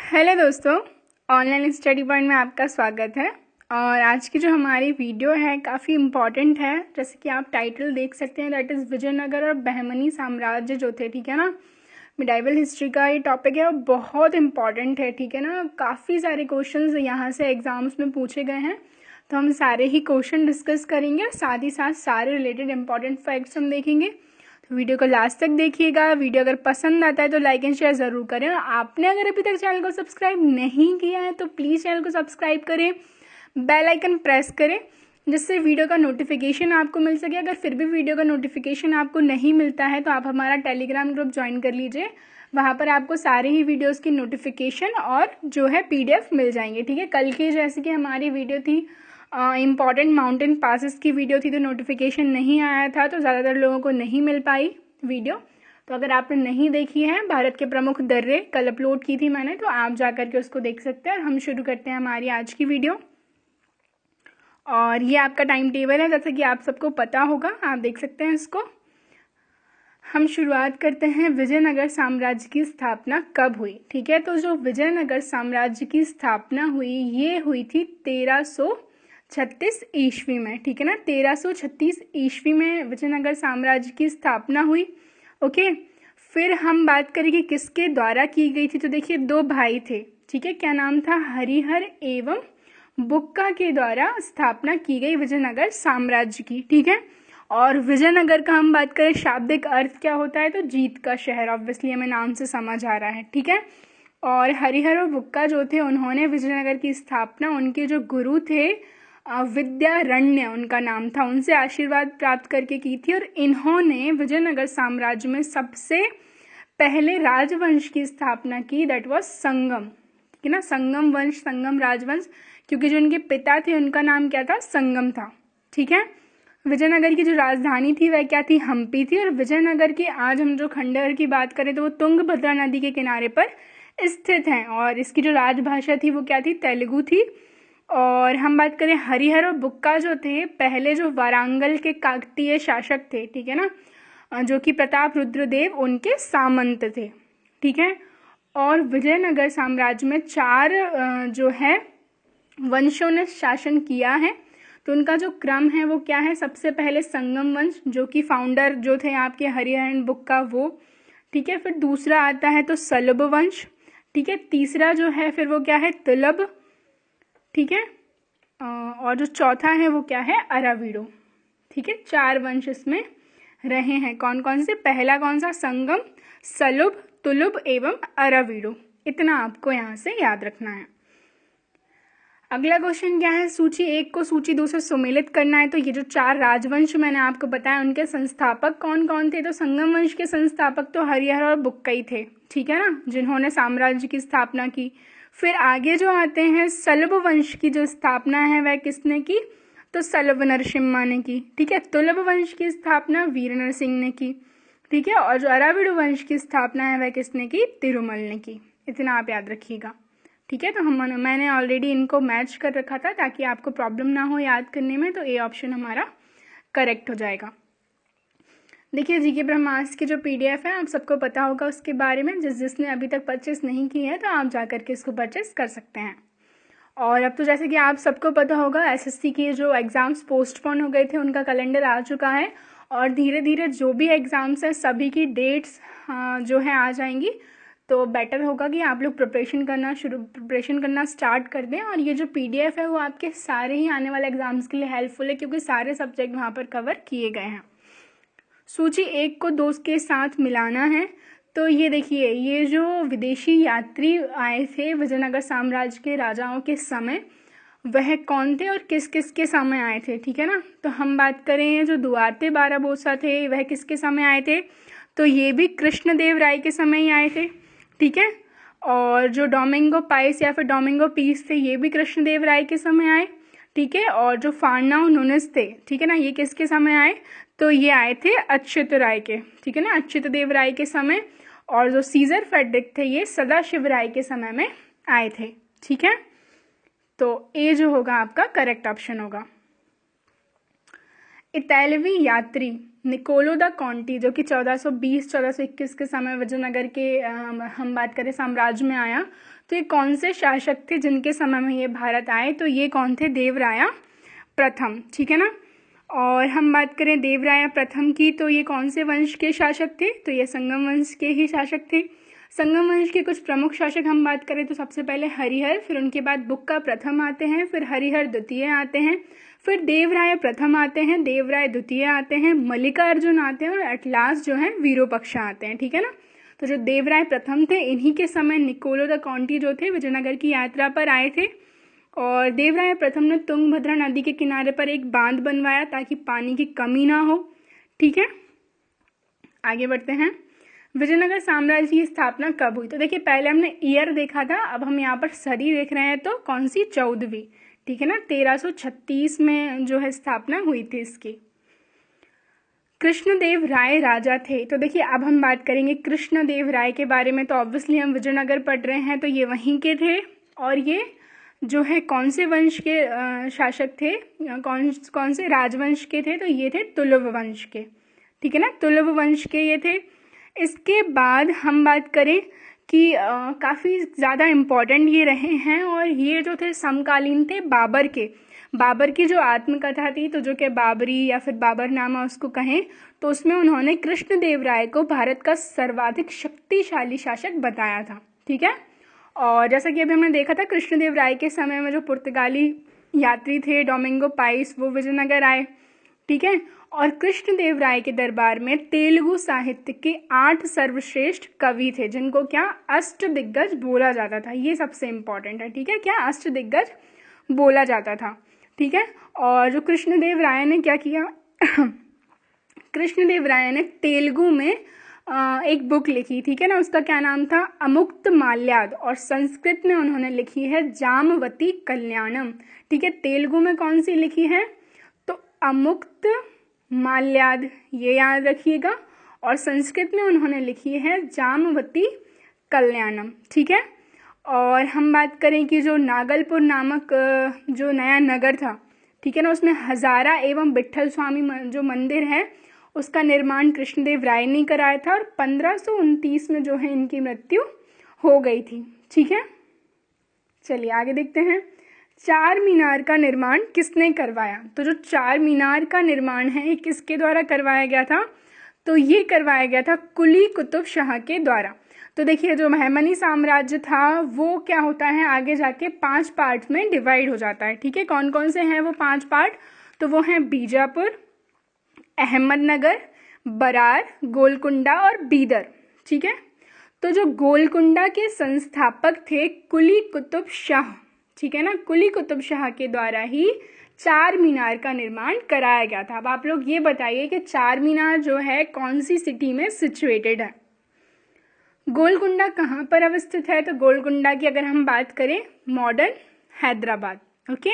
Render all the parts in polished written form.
Hello दोस्तों, online study point में आपका स्वागत है। और आज की जो हमारी वीडियो है काफ़ी इम्पॉर्टेंट है। जैसे कि आप टाइटल देख सकते हैं, दैट इज़ विजयनगर और बहमनी साम्राज्य जो थे, ठीक है ना। मिडाइवल हिस्ट्री का ये टॉपिक है और बहुत इम्पॉर्टेंट है, ठीक है ना। काफ़ी सारे क्वेश्चंस यहाँ से एग्जाम्स में पूछे गए हैं, तो हम सारे ही क्वेश्चन डिस्कस करेंगे। साथ ही साथ सारे रिलेटेड इंपॉर्टेंट फैक्ट्स हम देखेंगे। तो वीडियो को लास्ट तक देखिएगा। वीडियो अगर पसंद आता है तो लाइक एंड शेयर ज़रूर करें। और आपने अगर अभी तक चैनल को सब्सक्राइब नहीं किया है तो प्लीज़ चैनल को सब्सक्राइब करें, बेल आइकन प्रेस करें, जिससे वीडियो का नोटिफिकेशन आपको मिल सके। अगर फिर भी वीडियो का नोटिफिकेशन आपको नहीं मिलता है तो आप हमारा टेलीग्राम ग्रुप ज्वाइन कर लीजिए। वहाँ पर आपको सारे ही वीडियोज़ की नोटिफिकेशन और जो है PDF मिल जाएंगे, ठीक है। कल की जैसे कि हमारी वीडियो थी इम्पॉर्टेंट माउंटेन पासेस की वीडियो थी, तो नोटिफिकेशन नहीं आया था, तो ज़्यादातर लोगों को नहीं मिल पाई वीडियो। तो अगर आपने नहीं देखी है, भारत के प्रमुख दर्रे कल अपलोड की थी मैंने, तो आप जा करके उसको देख सकते हैं। और हम शुरू करते हैं हमारी आज की वीडियो। और ये आपका टाइम टेबल है, जैसे कि आप सबको पता होगा, आप देख सकते हैं इसको। हम शुरुआत करते हैं, विजयनगर साम्राज्य की स्थापना कब हुई, ठीक है। तो जो विजयनगर साम्राज्य की स्थापना हुई, ये हुई थी 1336 ईस्वी में, ठीक है ना। 1336 ईस्वी में विजयनगर साम्राज्य की स्थापना हुई। ओके, फिर हम बात करेंगे किसके द्वारा की गई थी। तो देखिए, दो भाई थे, ठीक है। क्या नाम था? हरिहर एवं बुक्का के द्वारा स्थापना की गई विजयनगर साम्राज्य की, ठीक है। और विजयनगर का हम बात करें, शाब्दिक अर्थ क्या होता है? तो जीत का शहर। ऑब्वियसली हमें नाम से समझ आ रहा है, ठीक है। और हरिहर और बुक्का जो थे, उन्होंने विजयनगर की स्थापना उनके जो गुरु थे विद्यारण्य उनका नाम था, उनसे आशीर्वाद प्राप्त करके की थी। और इन्होंने विजयनगर साम्राज्य में सबसे पहले राजवंश की स्थापना की, दैट वाज संगम, ठीक है ना। संगम वंश, संगम राजवंश, क्योंकि जो उनके पिता थे उनका नाम क्या था? संगम था, ठीक है। विजयनगर की जो राजधानी थी वह क्या थी? हम्पी थी। और विजयनगर की आज हम जो खंडहर की बात करें तो वो तुंगभद्रा नदी के किनारे पर स्थित हैं। और इसकी जो राजभाषा थी वो क्या थी? तेलुगु थी। और हम बात करें, हरिहर और बुक्का जो थे, पहले जो वारांगल के काकतीय शासक थे, ठीक है ना, जो कि प्रताप रुद्रदेव उनके सामंत थे, ठीक है। और विजयनगर साम्राज्य में 4 जो है वंशों ने शासन किया है। तो उनका जो क्रम है वो क्या है? सबसे पहले संगम वंश, जो कि फाउंडर जो थे आपके हरिहर एंड बुक्का, वो, ठीक है। फिर दूसरा आता है तो सलभ वंश, ठीक है। तीसरा जो है फिर वो क्या है? तुलभ, ठीक है। और जो चौथा है वो क्या है? अराविडो, ठीक है। 4 वंश इसमें रहे हैं। कौन कौन से? पहला कौन सा? संगम, सलुभ, तुलुभ एवं अराविडो। इतना आपको यहाँ से याद रखना है। अगला क्वेश्चन क्या है? सूची 1 को सूची 2 से सुमेलित करना है। तो ये जो 4 राजवंश मैंने आपको बताया, उनके संस्थापक कौन कौन थे? तो संगम वंश के संस्थापक तो हरिहर और बुक्का ही थे, ठीक है ना, जिन्होंने साम्राज्य की स्थापना की। फिर आगे जो आते हैं, सलभ वंश की जो स्थापना है वह किसने की? तो सलभ नरसिम्हा ने की, ठीक है। तुलभ वंश की स्थापना वीर नरसिंह ने की, ठीक है। और जो अराविड वंश की स्थापना है वह किसने की? तिरुमल ने की। इतना आप याद रखिएगा, ठीक है। तो मैंने ऑलरेडी इनको मैच कर रखा था ताकि आपको प्रॉब्लम ना हो याद करने में। तो ए ऑप्शन हमारा करेक्ट हो जाएगा। देखिए, जीके ब्रह्मास्त्र की जो PDF है, आप सबको पता होगा उसके बारे में। जिसने अभी तक परचेस नहीं की है तो आप जा करके इसको परचेस कर सकते हैं। और अब तो जैसे कि आप सबको पता होगा, SSC के जो एग्ज़ाम्स पोस्टपोन हो गए थे उनका कैलेंडर आ चुका है। और धीरे धीरे जो भी एग्ज़ाम्स हैं सभी की डेट्स जो है आ जाएंगी। तो बेटर होगा कि आप लोग प्रिपरेशन करना स्टार्ट कर दें। और ये जो PDF है वो आपके सारे ही आने वाले एग्ज़ाम्स के लिए हेल्पफुल है, क्योंकि सारे सब्जेक्ट वहाँ पर कवर किए गए हैं। सूची 1 को 2 के साथ मिलाना है। तो ये देखिए, ये जो विदेशी यात्री आए थे विजयनगर साम्राज्य के राजाओं के समय, वह कौन थे और किस किस के समय आए थे, ठीक है ना। तो हम बात करें, जो दुआरते बाराबोसा थे वह किसके समय आए थे? तो ये भी कृष्णदेव राय के समय ही आए थे, ठीक है। और जो डोमिंगो पाइस या फिर डोमिंगो पीस थे, ये भी कृष्णदेव राय के समय आए, ठीक है। और जो फारनाउ नुनिस थे, ठीक है ना, ये किसके समय आए? तो ये आए थे अच्युत राय के, ठीक है ना, अच्युत देव राय के समय। और जो सीजर फेडरिक थे, ये सदाशिव राय के समय में आए थे, ठीक है। तो ए जो होगा आपका करेक्ट ऑप्शन होगा। इतालवी यात्री निकोलो दा कॉन्टी, जो कि 1420-1421 के समय विजयनगर के हम बात करें साम्राज्य में आया, तो ये कौन से शासक थे जिनके समय में ये भारत आए? तो ये कौन थे? देवराया प्रथम, ठीक है ना। और हम बात करें देवराया प्रथम की, तो ये कौन से वंश के शासक थे? तो ये संगम वंश के ही शासक थे। संगम वंश के कुछ प्रमुख शासक हम बात करें तो सबसे पहले हरिहर, फिर उनके बाद बुक्का प्रथम आते हैं, फिर हरिहर द्वितीय आते हैं, फिर देवराय प्रथम आते हैं, देवराय द्वितीय आते हैं, मल्लिकार्जुन आते हैं और एट लास्ट जो है विरूपाक्ष आते हैं, ठीक है ना। तो जो देवराय प्रथम थे, इन्हीं के समय निकोलो द कॉन्टी जो थे विजयनगर की यात्रा पर आए थे। और देवराय प्रथम ने तुंगभद्रा नदी के किनारे पर एक बांध बनवाया ताकि पानी की कमी ना हो, ठीक है। आगे बढ़ते हैं। विजयनगर साम्राज्य की स्थापना कब हुई? तो देखिए पहले हमने ईयर देखा था, अब हम यहाँ पर सदी देख रहे हैं। तो कौन सी? 14वीं, ठीक है ना। 1336 में जो है स्थापना हुई थी इसकी। कृष्णदेव राय राजा थे। तो देखिए अब हम बात करेंगे कृष्णदेव राय के बारे में। तो ऑब्वियसली हम विजयनगर पढ़ रहे हैं, तो ये वहीं के थे। और ये जो है कौन से वंश के शासक थे? कौन से राजवंश के थे? तो ये थे तुलुव वंश के, ठीक है ना। तुलुव वंश के ये थे। इसके बाद हम बात करें कि काफ़ी ज़्यादा इम्पॉर्टेंट ये रहे हैं, और ये जो थे समकालीन थे बाबर के। बाबर की जो आत्मकथा थी, तो जो कि बाबरी या फिर बाबरनामा उसको कहें, तो उसमें उन्होंने कृष्णदेव राय को भारत का सर्वाधिक शक्तिशाली शासक बताया था, ठीक है। और जैसा कि अभी हमने देखा था, कृष्णदेव राय के समय में जो पुर्तगाली यात्री थे डोमिंगो पाइस, वो विजयनगर आए, ठीक है। और कृष्णदेव राय के दरबार में तेलुगु साहित्य के 8 सर्वश्रेष्ठ कवि थे, जिनको क्या अष्टदिग्गज बोला जाता था। ये सबसे इम्पोर्टेंट है, ठीक है। क्या अष्टदिग्गज बोला जाता था, ठीक है। और जो कृष्णदेव राय ने क्या किया कृष्णदेव राय ने तेलुगु में एक बुक लिखी, ठीक है ना। उसका क्या नाम था? अमुक्त माल्याद। और संस्कृत में उन्होंने लिखी है जामवती कल्याणम, ठीक है। तेलुगु में कौन सी लिखी है? तो अमुक्त माल्याद, ये याद रखिएगा। और संस्कृत में उन्होंने लिखी है जामवती कल्याणम, ठीक है। और हम बात करें कि जो नागलपुर नामक जो नया नगर था, ठीक है ना, उसमें हजारा एवं विट्ठल स्वामी जो मंदिर है उसका निर्माण कृष्णदेव राय ने कराया था। और 1529 में जो है इनकी मृत्यु हो गई थी, ठीक है। चलिए आगे देखते हैं। चार मीनार का निर्माण किसने करवाया? तो जो चार मीनार का निर्माण है ये किसके द्वारा करवाया गया था? तो ये करवाया गया था कुली कुतुब शाह के द्वारा। तो देखिए जो बहमनी साम्राज्य था वो क्या होता है, आगे जाके 5 पार्ट में डिवाइड हो जाता है, ठीक है। कौन कौन से हैं वो 5 पार्ट? तो वो हैं बीजापुर, अहमदनगर, बरार, गोलकुंडा और बीदर, ठीक है। तो जो गोलकुंडा के संस्थापक थे कुली कुतुब शाह, ठीक है ना, कुली कुतुब शाह के द्वारा ही चार मीनार का निर्माण कराया गया था। अब आप लोग ये बताइए कि चार मीनार जो है कौन सी सिटी में सिचुएटेड है? गोलकुंडा कहाँ पर अवस्थित है? तो गोलकुंडा की अगर हम बात करें मॉडर्न हैदराबाद, ओके।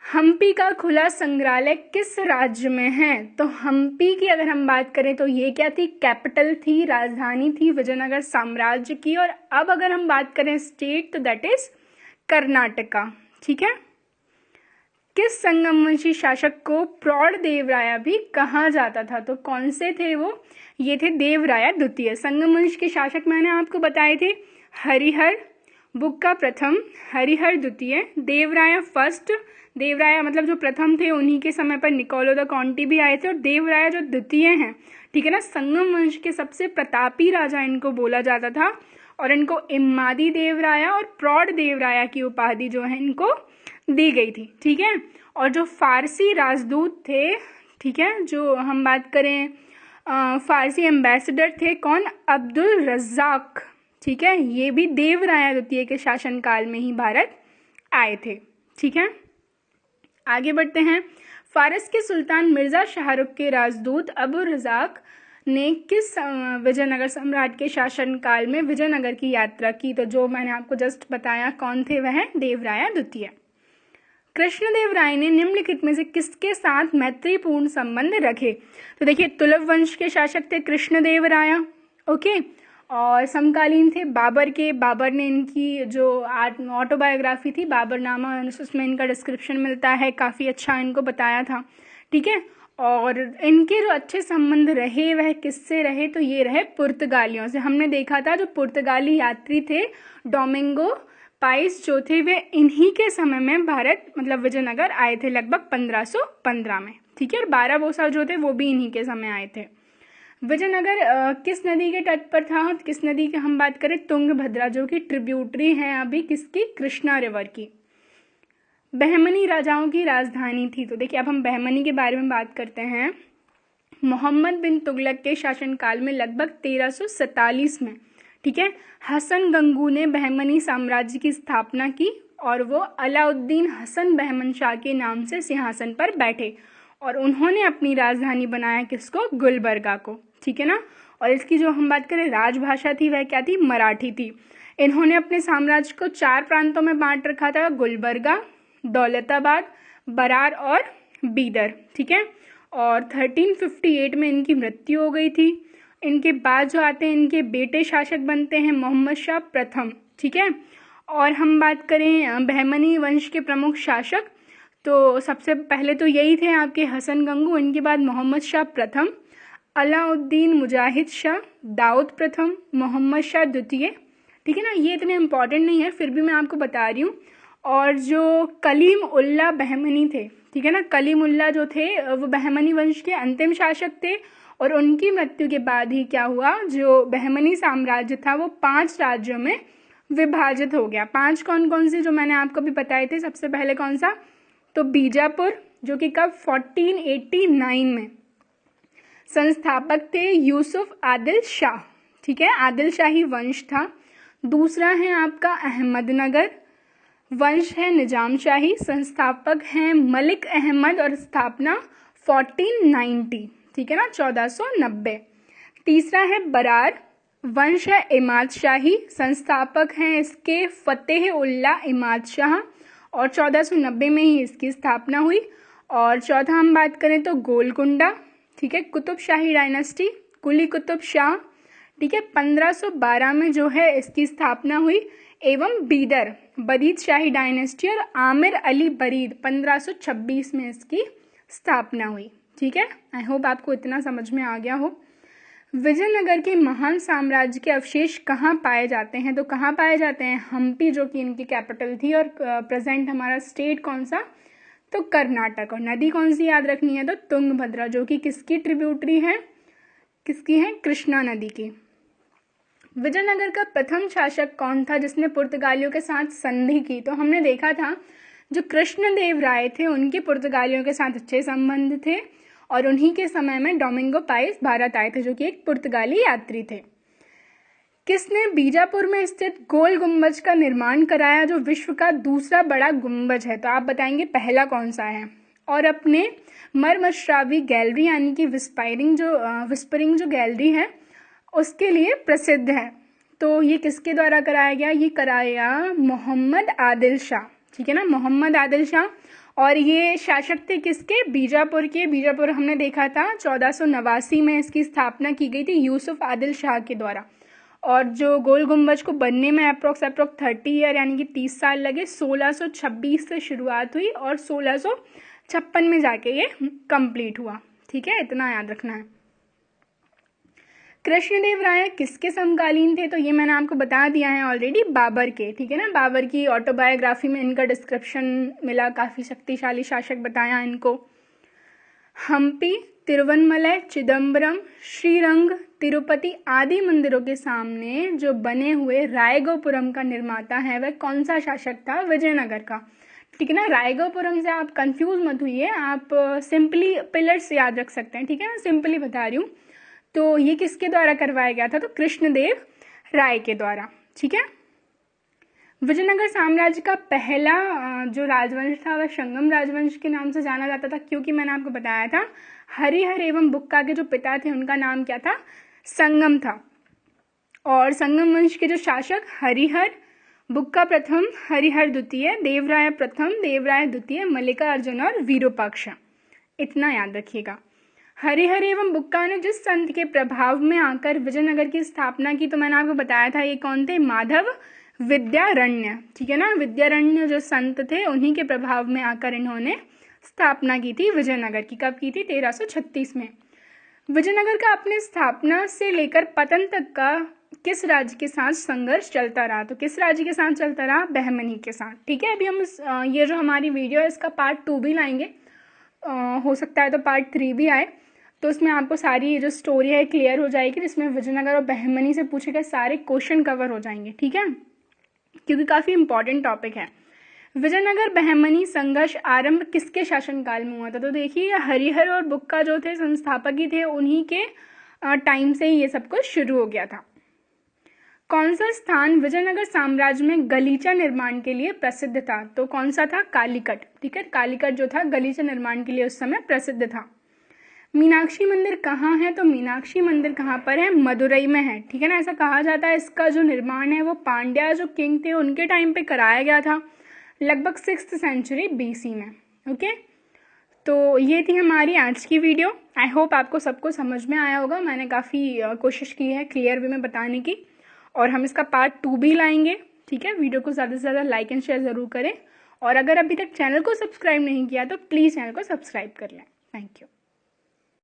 हम्पी का खुला संग्रहालय किस राज्य में है? तो हम्पी की अगर हम बात करें तो ये क्या थी? कैपिटल थी, राजधानी थी विजयनगर साम्राज्य की। और अब अगर हम बात करें स्टेट तो दैट इज कर्नाटका, ठीक है। किस संगमवंशी शासक को प्रौढ़ देवराया भी कहा जाता था? तो कौन से थे वो? ये थे देवराया द्वितीय। संगमवंश के शासक मैंने आपको बताए थे हरिहर, बुक्का प्रथम, हरिहर द्वितीय, देवराया फर्स्ट। देवराया मतलब जो प्रथम थे उन्हीं के समय पर निकोलो द कॉन्टी भी आए थे। और देवराया जो द्वितीय हैं, ठीक है ना, संगम वंश के सबसे प्रतापी राजा इनको बोला जाता था। और इनको इम्मादी देवराया और प्रौढ़ देवराया की उपाधि जो है इनको दी गई थी, ठीक है। और जो फारसी राजदूत थे, ठीक है, जो हम बात करें फारसी एम्बेसडर थे कौन? अब्दुल रज्जाक, ठीक है। ये भी देवराया द्वितीय के शासनकाल में ही भारत आए थे, ठीक है। आगे बढ़ते हैं। फारस के सुल्तान मिर्जा शाहरुख के राजदूत अबू रज़ाक ने किस विजयनगर सम्राट के शासनकाल में विजयनगर की यात्रा की? तो जो मैंने आपको जस्ट बताया कौन थे, वह देवराया द्वितीय। कृष्णदेव राय ने निम्नलिखित में से किसके साथ मैत्रीपूर्ण संबंध रखे? तो देखिए तुलुव वंश के शासक थे कृष्णदेव राय, ओके। और समकालीन थे बाबर के। बाबर ने इनकी जो ऑटोबायोग्राफी थी बाबरनामा, उसमें इनका डिस्क्रिप्शन मिलता है, काफ़ी अच्छा इनको बताया था, ठीक है। और इनके जो अच्छे संबंध रहे वह किससे रहे, तो ये रहे पुर्तगालियों से। हमने देखा था जो पुर्तगाली यात्री थे डोमिंगो पाइस जो थे वे इन्हीं के समय में भारत मतलब विजयनगर आए थे लगभग 1515 में, ठीक है। और बाराबोसा जो थे वो भी इन्हीं के समय आए थे। विजयनगर किस नदी के तट पर था, किस नदी की हम बात करें, तुंगभद्रा, जो कि ट्रिब्यूटरी है अभी किसकी, कृष्णा रिवर की। बहमनी राजाओं की राजधानी थी, तो देखिए अब हम बहमनी के बारे में बात करते हैं। मोहम्मद बिन तुगलक के शासनकाल में लगभग 1347 में, ठीक है, हसन गंगू ने बहमनी साम्राज्य की स्थापना की और वो अलाउद्दीन हसन बहमन शाह के नाम से सिंहासन पर बैठे और उन्होंने अपनी राजधानी बनाया किसको, गुलबर्गा को, ठीक है ना। और इसकी जो हम बात करें राजभाषा थी वह क्या थी, मराठी थी। इन्होंने अपने साम्राज्य को 4 प्रांतों में बांट रखा था, गुलबर्गा, दौलताबाद, बरार और बीदर, ठीक है। और 1358 में इनकी मृत्यु हो गई थी। इनके बाद जो आते हैं इनके बेटे शासक बनते हैं मोहम्मद शाह प्रथम, ठीक है। और हम बात करें बहमनी वंश के प्रमुख शासक, तो सबसे पहले तो यही थे आपके हसन गंगू, इनके बाद मोहम्मद शाह प्रथम, अलाउद्दीन मुजाहिद शाह, दाऊद प्रथम, मोहम्मद शाह द्वितीय, ठीक है ना। ये इतने इम्पॉर्टेंट नहीं है फिर भी मैं आपको बता रही हूँ। और जो कलीम उल्ला बहमनी थे, ठीक है ना, कलीम उल्ला जो थे वो बहमनी वंश के अंतिम शासक थे और उनकी मृत्यु के बाद ही क्या हुआ, जो बहमनी साम्राज्य था वो 5 राज्यों में विभाजित हो गया। 5 कौन कौन से जो मैंने आपको भी बताए थे, सबसे पहले कौन सा, तो बीजापुर, जो कि कब 1489 में, संस्थापक थे यूसुफ आदिल शाह, ठीक है, आदिल शाही वंश था। दूसरा है आपका अहमदनगर वंश है निजाम शाही, संस्थापक हैं मलिक अहमद और स्थापना 1490, ठीक है ना, 1490। तीसरा है बरार वंश है इमाद शाही, संस्थापक हैं इसके फतेह उल्ला इमाद शाह और 1490 में ही इसकी स्थापना हुई। और चौथा हम बात करें तो गोलकुंडा, ठीक है, कुतुब शाही डायनेस्टी, कुली कुतुब शाह, ठीक है, 1512 में जो है इसकी स्थापना हुई। एवं बीदर बरीद शाही डायनेस्टी और आमिर अली बरीद 1526 में इसकी स्थापना हुई, ठीक है। आई होप आपको इतना समझ में आ गया हो। विजयनगर के महान साम्राज्य के अवशेष कहाँ पाए जाते हैं, तो कहाँ पाए जाते हैं, हम्पी, जो कि इनकी कैपिटल थी। और प्रेजेंट हमारा स्टेट कौन सा, तो कर्नाटक। और नदी कौन सी याद रखनी है, तो तुंगभद्रा, जो कि किसकी ट्रिब्यूटरी है, किसकी है, कृष्णा नदी की। विजयनगर का प्रथम शासक कौन था जिसने पुर्तगालियों के साथ संधि की, तो हमने देखा था जो कृष्णदेव राय थे उनके पुर्तगालियों के साथ अच्छे संबंध थे और उन्हीं के समय में डोमिंगो पाइस भारत आए थे जो कि एक पुर्तगाली यात्री थे। किसने बीजापुर में स्थित गोल गुंबज का निर्माण कराया जो विश्व का दूसरा बड़ा गुंबज है, तो आप बताएंगे पहला कौन सा है। और अपने मर्मश्रावी गैलरी यानी कि विस्परिंग जो गैलरी है उसके लिए प्रसिद्ध है, तो ये किसके द्वारा कराया गया, ये कराया मोहम्मद आदिल शाह, ठीक है ना, मोहम्मद आदिल शाह। और ये शासक थे किसके, बीजापुर के। बीजापुर हमने देखा था 1489 में इसकी स्थापना की गई थी यूसुफ आदिल शाह के द्वारा। और जो गोल गुंबज को बनने में अप्रोक्स 30 ईयर यानी कि 30 साल लगे। 1626 से शुरुआत हुई और 1656 में जाके ये कंप्लीट हुआ, ठीक है, इतना याद रखना है। कृष्णदेव राय किसके समकालीन थे, तो ये मैंने आपको बता दिया है ऑलरेडी, बाबर के, ठीक है ना। बाबर की ऑटोबायोग्राफी में इनका डिस्क्रिप्शन मिला, काफ़ी शक्तिशाली शासक बताया इनको। हम्पी, तिरुवन्नमलई, चिदम्बरम, श्रीरंग, तिरुपति आदि मंदिरों के सामने जो बने हुए रायगोपुरम का निर्माता है वह कौन सा शासक था, विजयनगर का, ठीक है ना। रायगोपुरम से आप कंफ्यूज मत हुइए, आप सिंपली पिलर्स याद रख सकते हैं, ठीक है, मैं सिंपली बता रही हूँ। तो ये किसके द्वारा करवाया गया था, तो कृष्णदेव राय के द्वारा, ठीक है। विजयनगर साम्राज्य का पहला जो राजवंश था वह संगम राजवंश के नाम से जाना जाता था, क्योंकि मैंने आपको बताया था हरिहर एवं बुक्का के जो पिता थे उनका नाम क्या था, संगम था। और संगम वंश के जो शासक हरिहर, बुक्का प्रथम, हरिहर द्वितीय, देवराय प्रथम, देवराय द्वितीय, मल्लिकार्जुन और विरूपाक्ष, इतना याद रखिएगा। हरिहर एवं बुक्का ने जिस संत के प्रभाव में आकर विजयनगर की स्थापना की, तो मैंने आपको बताया था ये कौन थे, माधव विद्यारण्य, ठीक है ना। विद्यारण्य जो संत थे उन्हीं के प्रभाव में आकर इन्होंने स्थापना की थी विजयनगर की। कब की थी? 1336 में। विजयनगर का अपने स्थापना से लेकर पतन तक का किस राज्य के साथ संघर्ष चलता रहा? तो किस राज्य के साथ चलता रहा? बहमनी के साथ। ठीक है, अभी हम ये जो हमारी वीडियो है इसका पार्ट 2 भी लाएंगे, हो सकता है तो पार्ट 3 भी आए, तो उसमें आपको सारी ये जो स्टोरी है क्लियर हो जाएगी, जिसमें विजयनगर और बहमनी से पूछे गए सारे क्वेश्चन कवर हो जाएंगे। ठीक है, क्योंकि काफ़ी इंपॉर्टेंट टॉपिक है। विजयनगर बहमनी संघर्ष आरंभ किसके शासनकाल में हुआ था? तो देखिए, हरिहर और बुक्का जो थे संस्थापक ही थे, उन्हीं के टाइम से ही ये सब कुछ शुरू हो गया था। कौन सा स्थान विजयनगर साम्राज्य में गलीचा निर्माण के लिए प्रसिद्ध था? तो कौन सा था? कालीकट। ठीक है, कालीकट जो था गलीचा निर्माण के लिए उस समय प्रसिद्ध था। मीनाक्षी मंदिर कहाँ है? तो मीनाक्षी मंदिर कहाँ पर है? मदुरई में है। ठीक है ना, ऐसा कहा जाता है इसका जो निर्माण है वो पांड्या जो किंग थे उनके टाइम पे कराया गया था, लगभग 6th सेंचुरी BC में। ओके, तो ये थी हमारी आज की वीडियो। आई होप आपको सबको समझ में आया होगा। मैंने काफ़ी कोशिश की है क्लियर वे में बताने की, और हम इसका पार्ट 2 भी लाएंगे। ठीक है, वीडियो को ज़्यादा से ज़्यादा लाइक एंड शेयर ज़रूर करें, और अगर अभी तक चैनल को सब्सक्राइब नहीं किया तो प्लीज़ चैनल को सब्सक्राइब कर लें। Thank you.